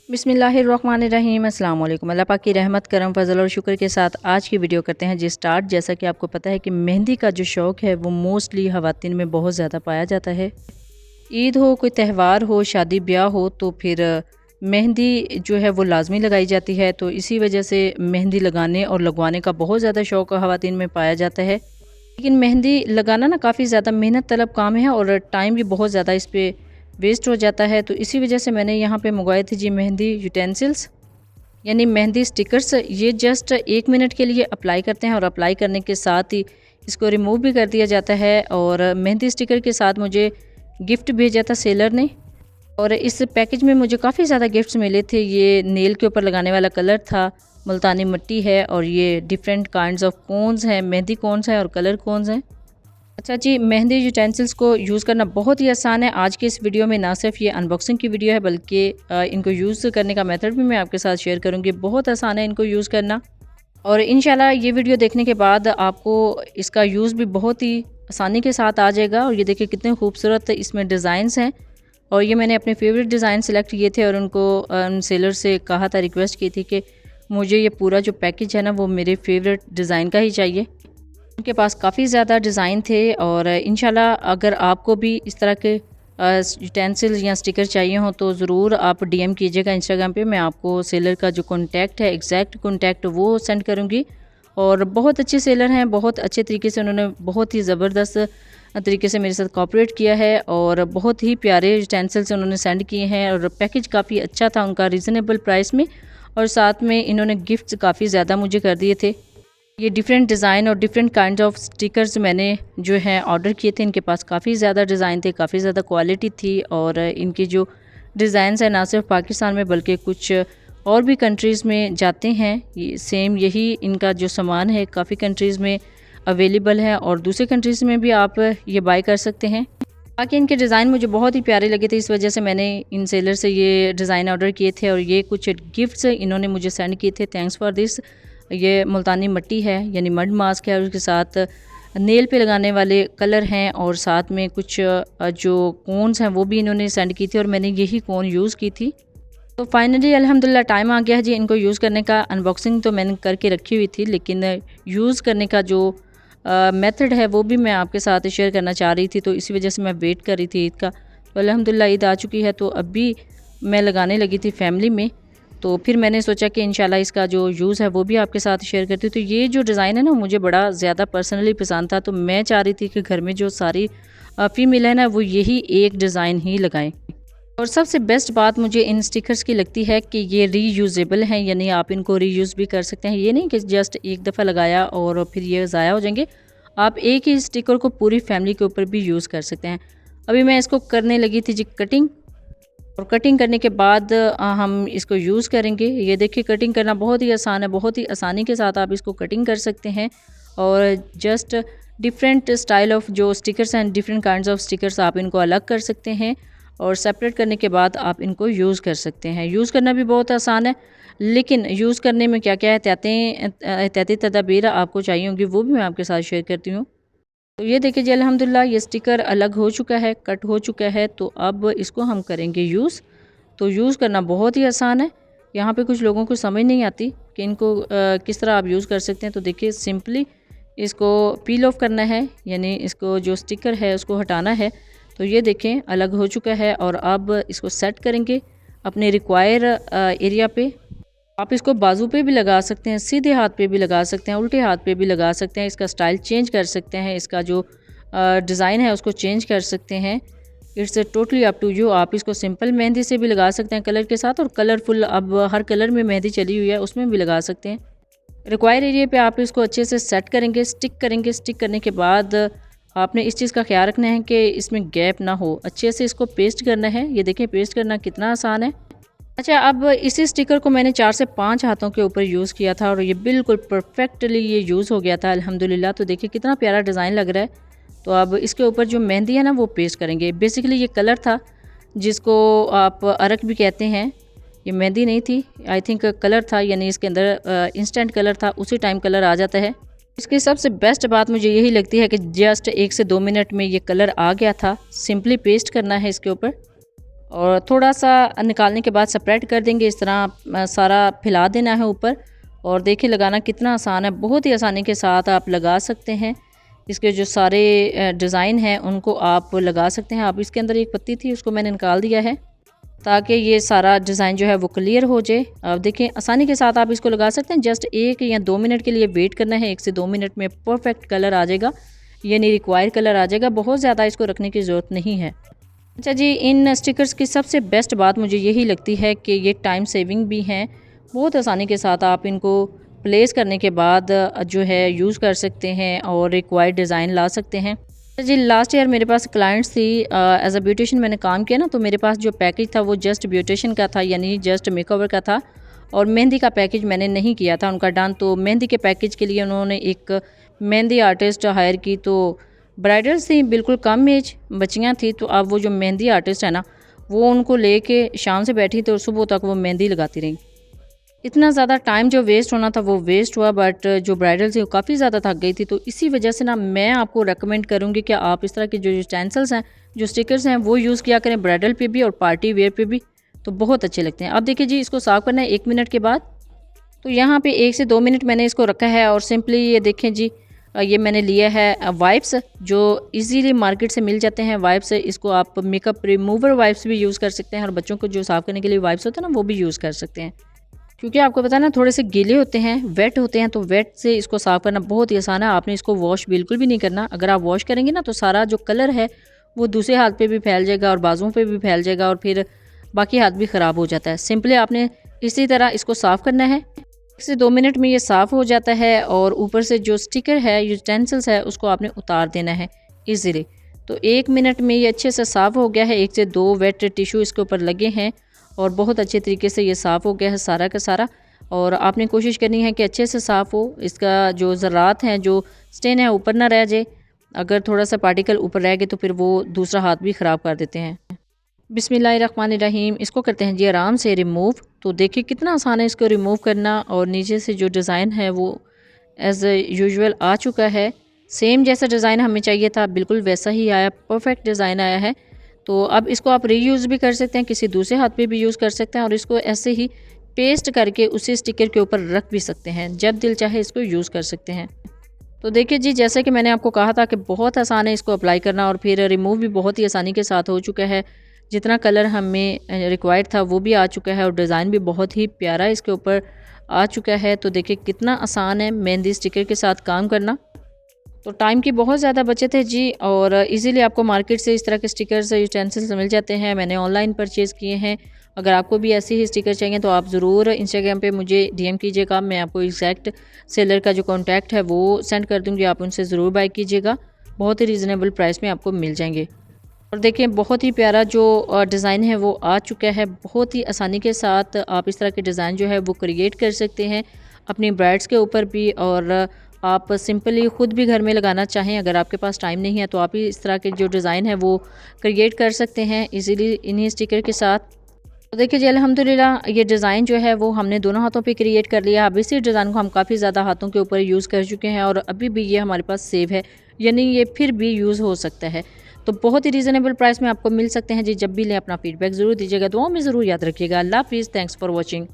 बिस्मिल्लाहिर्रहमानिर्रहीम। अस्सलाम वालेकुम। अल्लाह पाक की रहमत करम फजल और शुक्र के साथ आज की वीडियो करते हैं जी स्टार्ट। जैसा कि आपको पता है कि मेहंदी का जो शौक़ है वो मोस्टली ख़वातीन में बहुत ज़्यादा पाया जाता है। ईद हो, कोई त्यौहार हो, शादी ब्याह हो तो फिर मेहंदी जो है वो लाजमी लगाई जाती है। तो इसी वजह से मेहंदी लगाने और लगवाने का बहुत ज़्यादा शौक़ ख़वातीन में पाया जाता है। लेकिन मेहंदी लगाना ना काफ़ी ज़्यादा मेहनत तलब काम है और टाइम भी बहुत ज़्यादा इस पे वेस्ट हो जाता है। तो इसी वजह से मैंने यहाँ पे मंगवाए थे जी मेहंदी यूटेंसिल्स, यानी मेहंदी स्टिकर्स। ये जस्ट 1 मिनट के लिए अप्लाई करते हैं और अप्लाई करने के साथ ही इसको रिमूव भी कर दिया जाता है। और मेहंदी स्टिकर के साथ मुझे गिफ्ट भेजा था सेलर ने, और इस पैकेज में मुझे काफ़ी ज़्यादा गिफ्ट्स मिले थे। ये नेल के ऊपर लगाने वाला कलर था, मुल्तानी मिट्टी है, और ये डिफरेंट काइंड्स ऑफ कोन्स हैं, मेहंदी कोन्स हैं और कलर कोन्स हैं। अच्छा जी, मेहंदी यूटेंसिल्स को यूज़ करना बहुत ही आसान है। आज के इस वीडियो में ना सिर्फ ये अनबॉक्सिंग की वीडियो है बल्कि इनको यूज़ करने का मेथड भी मैं आपके साथ शेयर करूँगी। बहुत आसान है इनको यूज़ करना, और इंशाल्लाह ये वीडियो देखने के बाद आपको इसका यूज़ भी बहुत ही आसानी के साथ आ जाएगा। और ये देखिए कितने खूबसूरत इसमें डिज़ाइंस हैं, और ये मैंने अपने फेवरेट डिज़ाइन सेलेक्ट किए थे और उनको सेलर से कहा था, रिक्वेस्ट की थी कि मुझे ये पूरा जो पैकेज है ना वो मेरे फेवरेट डिज़ाइन का ही चाहिए। उनके पास काफ़ी ज़्यादा डिज़ाइन थे, और इंशाल्लाह अगर आपको भी इस तरह के यूटेंसिल्स या स्टिकर चाहिए हो तो ज़रूर आप डीएम कीजिएगा इंस्टाग्राम पे। मैं आपको सेलर का जो कॉन्टैक्ट है, एग्जैक्ट कॉन्टैक्ट वो सेंड करूँगी। और बहुत अच्छे सेलर हैं, बहुत अच्छे तरीके से उन्होंने बहुत ही ज़बरदस्त तरीके से मेरे साथ कोऑपरेट किया है, और बहुत ही प्यारे यूटेंसिल्स उन्होंने सेंड किए हैं। और पैकेज काफ़ी अच्छा था उनका, रीज़नेबल प्राइस में, और साथ में इन्होंने गिफ्ट्स काफ़ी ज़्यादा मुझे कर दिए थे। ये डिफरेंट डिज़ाइन और डिफरेंट काइंड ऑफ स्टिकर्स मैंने जो है ऑर्डर किए थे। इनके पास काफ़ी ज़्यादा डिज़ाइन थे, काफ़ी ज़्यादा क्वालिटी थी, और इनकी जो डिज़ाइंस हैं ना सिर्फ पाकिस्तान में बल्कि कुछ और भी कंट्रीज़ में जाते हैं। ये सेम यही इनका जो सामान है काफ़ी कंट्रीज़ में अवेलेबल है, और दूसरे कंट्रीज़ में भी आप ये बाय कर सकते हैं। बाकी इनके डिज़ाइन मुझे बहुत ही प्यारे लगे थे, इस वजह से मैंने इन सेलर से ये डिज़ाइन ऑर्डर किए थे। और ये कुछ गिफ्ट्स इन्होंने मुझे सेंड किए थे, थैंक्स फॉर दिस। ये मुल्तानी मिट्टी है, यानी मड मास्क है, और उसके साथ नेल पे लगाने वाले कलर हैं, और साथ में कुछ जो कोन्स हैं वो भी इन्होंने सेंड की थी, और मैंने यही कोन यूज़ की थी। तो फाइनली अल्हम्दुलिल्लाह टाइम आ गया है जी इनको यूज़ करने का। अनबॉक्सिंग तो मैंने करके रखी हुई थी, लेकिन यूज़ करने का जो मेथड है वो भी मैं आपके साथ शेयर करना चाह रही थी। तो इसी वजह से मैं वेट कर रही थी ईद का। तो अल्हम्दुलिल्लाह ईद आ चुकी है, तो अभी मैं लगाने लगी थी फैमिली में। तो फिर मैंने सोचा कि इंशाल्लाह इसका जो यूज़ है वो भी आपके साथ शेयर करती हूँ। तो ये जो डिज़ाइन है ना मुझे बड़ा ज़्यादा पर्सनली पसंद था, तो मैं चाह रही थी कि घर में जो सारी फीमेल है ना वो यही एक डिज़ाइन ही लगाएं। और सबसे बेस्ट बात मुझे इन स्टिकर्स की लगती है कि ये रीयूजेबल हैं, यानी आप इनको रीयूज़ भी कर सकते हैं। ये नहीं कि जस्ट एक दफ़ा लगाया और फिर ये ज़ाया हो जाएंगे। आप एक ही स्टिकर को पूरी फैमिली के ऊपर भी यूज़ कर सकते हैं। अभी मैं इसको करने लगी थी जी कटिंग, और कटिंग करने के बाद हम इसको यूज़ करेंगे। ये देखिए कटिंग करना बहुत ही आसान है, बहुत ही आसानी के साथ आप इसको कटिंग कर सकते हैं। और जस्ट डिफरेंट स्टाइल ऑफ जो स्टिकर्स हैं, डिफरेंट काइंड्स ऑफ स्टिकर्स आप इनको अलग कर सकते हैं, और सेपरेट करने के बाद आप इनको यूज़ कर सकते हैं। यूज़ करना भी बहुत आसान है, लेकिन यूज़ करने में क्या क्या एहतियाती तदाबीर आपको चाहिए होंगी वो भी मैं आपके साथ शेयर करती हूँ। तो ये देखिए जी अल्हम्दुलिल्लाह ये स्टिकर अलग हो चुका है, कट हो चुका है। तो अब इसको हम करेंगे यूज़। तो यूज़ करना बहुत ही आसान है। यहाँ पे कुछ लोगों को समझ नहीं आती कि इनको किस तरह आप यूज़ कर सकते हैं। तो देखिए सिंपली इसको पील ऑफ करना है, यानी इसको जो स्टिकर है उसको हटाना है। तो ये देखें अलग हो चुका है, और अब इसको सेट करेंगे अपने रिक्वायर एरिया पे। आप इसको बाजू पे भी लगा सकते हैं, सीधे हाथ पे भी लगा सकते हैं, उल्टे हाथ पे भी लगा सकते हैं। इसका स्टाइल चेंज कर सकते हैं, इसका जो डिज़ाइन है उसको चेंज कर सकते हैं। It's totally up to you. आप इसको सिंपल मेहंदी से भी लगा सकते हैं कलर के साथ, और कलरफुल अब हर कलर में मेहंदी चली हुई है उसमें भी लगा सकते हैं। रिक्वायर एरिया पे आप इसको अच्छे से सेट करेंगे, स्टिक करेंगे। स्टिक करने के बाद आपने इस चीज़ का ख्याल रखना है कि इसमें गैप ना हो। अच्छे से इसको पेस्ट करना है। ये देखें पेस्ट करना कितना आसान है। अच्छा, अब इसी स्टिकर को मैंने 4 से 5 हाथों के ऊपर यूज़ किया था, और ये बिल्कुल परफेक्टली ये यूज़ हो गया था अल्हम्दुलिल्लाह। तो देखिए कितना प्यारा डिज़ाइन लग रहा है। तो अब इसके ऊपर जो मेहंदी है ना वो पेस्ट करेंगे। बेसिकली ये कलर था जिसको आप अरक भी कहते हैं। ये मेहंदी नहीं थी, आई थिंक कलर था, यानी इसके अंदर इंस्टेंट कलर था, उसी टाइम कलर आ जाता है। इसकी सबसे बेस्ट बात मुझे यही लगती है कि जस्ट 1 से 2 मिनट में ये कलर आ गया था। सिंपली पेस्ट करना है इसके ऊपर, और थोड़ा सा निकालने के बाद स्प्रेड कर देंगे। इस तरह सारा फैला देना है ऊपर। और देखिए लगाना कितना आसान है, बहुत ही आसानी के साथ आप लगा सकते हैं। इसके जो सारे डिज़ाइन हैं उनको आप लगा सकते हैं। आप इसके अंदर एक पत्ती थी उसको मैंने निकाल दिया है ताकि ये सारा डिज़ाइन जो है वो क्लियर हो जाए। आप देखें आसानी के साथ आप इसको लगा सकते हैं। जस्ट 1 या 2 मिनट के लिए वेट करना है। 1 से 2 मिनट में परफेक्ट कलर आ जाएगा, यानी रिक्वायर्ड कलर आ जाएगा। बहुत ज़्यादा इसको रखने की ज़रूरत नहीं है। अच्छा जी, इन स्टिकर्स की सबसे बेस्ट बात मुझे यही लगती है कि ये टाइम सेविंग भी हैं। बहुत आसानी के साथ आप इनको प्लेस करने के बाद जो है यूज़ कर सकते हैं और रिक्वायर्ड डिज़ाइन ला सकते हैं। अच्छा जी, लास्ट ईयर मेरे पास क्लाइंट्स थी, एज अ ब्यूटिशियन मैंने काम किया ना, तो मेरे पास जो पैकेज था वो जस्ट ब्यूटिशियन का था, यानी जस्ट मेकओवर का था। और मेहंदी का पैकेज मैंने नहीं किया था उनका डन। तो मेहंदी के पैकेज के लिए उन्होंने एक मेहंदी आर्टिस्ट हायर की। तो ब्राइडल्स थी, बिल्कुल कम एज बच्चियाँ थी। तो अब वो जो मेहंदी आर्टिस्ट है ना, वो उनको लेके शाम से बैठी तो सुबह तक वो मेहंदी लगाती रही। इतना ज़्यादा टाइम जो वेस्ट होना था वो वेस्ट हुआ, बट जो ब्राइडल थी वो काफ़ी ज़्यादा थक गई थी। तो इसी वजह से ना मैं आपको रेकमेंड करूँगी कि आप इस तरह के जो यूटेंसिल्स हैं, जो स्टिकर्स हैं, वो यूज़ किया करें ब्राइडल पे भी और पार्टी वेयर पे भी, तो बहुत अच्छे लगते हैं। अब देखिए जी, इसको साफ़ करना है 1 मिनट के बाद। तो यहाँ पे 1 से 2 मिनट मैंने इसको रखा है। और सिंपली ये देखें जी, ये मैंने लिया है वाइप्स, जो इजीली मार्केट से मिल जाते हैं। वाइप्स, इसको आप मेकअप रिमूवर वाइप्स भी यूज़ कर सकते हैं, और बच्चों को जो साफ़ करने के लिए वाइप्स होते हैं ना, वो भी यूज़ कर सकते हैं। क्योंकि आपको पता है ना, थोड़े से गीले होते हैं, वेट होते हैं, तो वेट से इसको साफ़ करना बहुत ही आसान है। आपने इसको वॉश बिल्कुल भी नहीं करना। अगर आप वॉश करेंगे ना, तो सारा जो कलर है वो दूसरे हाथ पे भी फैल जाएगा और बाजुओं पे भी फैल जाएगा, और फिर बाकी हाथ भी ख़राब हो जाता है। सिंपली आपने इसी तरह इसको साफ़ करना है। 1 से 2 मिनट में ये साफ़ हो जाता है। और ऊपर से जो स्टिकर है, यूटेंसिल्स है, उसको आपने उतार देना है ईज़िली। तो 1 मिनट में ये अच्छे से साफ़ हो गया है। 1 से 2 वेट टिश्यू इसके ऊपर लगे हैं और बहुत अच्छे तरीके से ये साफ़ हो गया है सारा का सारा। और आपने कोशिश करनी है कि अच्छे से साफ़ हो। इसका जो ज़रात हैं, जो स्टेन है, ऊपर ना रह जाए। अगर थोड़ा सा पार्टिकल ऊपर रह गए तो फिर वो दूसरा हाथ भी ख़राब कर देते हैं। बिस्मिल्लाहिर्रहमानिर्रहीम। इसको करते हैं जी आराम से रिमूव। तो देखिए कितना आसान है इसको रिमूव करना। और नीचे से जो डिज़ाइन है वो एज़ यूजुअल आ चुका है। सेम जैसा डिज़ाइन हमें चाहिए था बिल्कुल वैसा ही आया, परफेक्ट डिज़ाइन आया है। तो अब इसको आप रीयूज़ भी कर सकते हैं, किसी दूसरे हाथ पे भी यूज़ कर सकते हैं, और इसको ऐसे ही पेस्ट करके उसी स्टिकर के ऊपर रख भी सकते हैं। जब दिल चाहे इसको यूज़ कर सकते हैं। तो देखिए जी, जैसे कि मैंने आपको कहा था कि बहुत आसान है इसको अप्लाई करना, और फिर रिमूव भी बहुत ही आसानी के साथ हो चुका है। जितना कलर हमें रिक्वायर्ड था वो भी आ चुका है, और डिज़ाइन भी बहुत ही प्यारा इसके ऊपर आ चुका है। तो देखिए कितना आसान है मेहंदी स्टिकर के साथ काम करना। तो टाइम की बहुत ज़्यादा बचत है जी। और इजीली आपको मार्केट से इस तरह के स्टिकर्स यूटेंसिल्स मिल जाते हैं। मैंने ऑनलाइन परचेज़ किए हैं। अगर आपको भी ऐसे ही स्टिकर चाहिए तो आप ज़रूर इंस्टाग्राम पे मुझे डीएम कीजिएगा। मैं आपको एग्जैक्ट सेलर का जो कॉन्टैक्ट है वो सेंड कर दूँगी। आप उनसे ज़रूर बाय कीजिएगा, बहुत ही रीज़नेबल प्राइस में आपको मिल जाएंगे। और देखिए बहुत ही प्यारा जो डिज़ाइन है वो आ चुका है। बहुत ही आसानी के साथ आप इस तरह के डिज़ाइन जो है वो क्रिएट कर सकते हैं अपनी ब्राइड्स के ऊपर भी। और आप सिंपली ख़ुद भी घर में लगाना चाहें, अगर आपके पास टाइम नहीं है, तो आप ही इस तरह के जो डिज़ाइन है वो क्रिएट कर सकते हैं इजीली इन्हीं स्टिकर के साथ। तो देखिए जी, अल्हम्दुलिल्लाह ये डिज़ाइन जो है वो हमने दोनों हाथों पे क्रिएट कर लिया। अब इसी डिज़ाइन को हम काफ़ी ज़्यादा हाथों के ऊपर यूज़ कर चुके हैं, और अभी भी ये हमारे पास सेव है, यानी ये फिर भी यूज़ हो सकता है। तो बहुत ही रीज़नेबल प्राइस में आपको मिल सकते हैं जी। जब भी लें अपना फीडबैक ज़रूर दीजिएगा, दुआओं में ज़रूर याद रखिएगा। अल्लाह हाफ़िज़, थैंक्स फॉर वॉचिंग।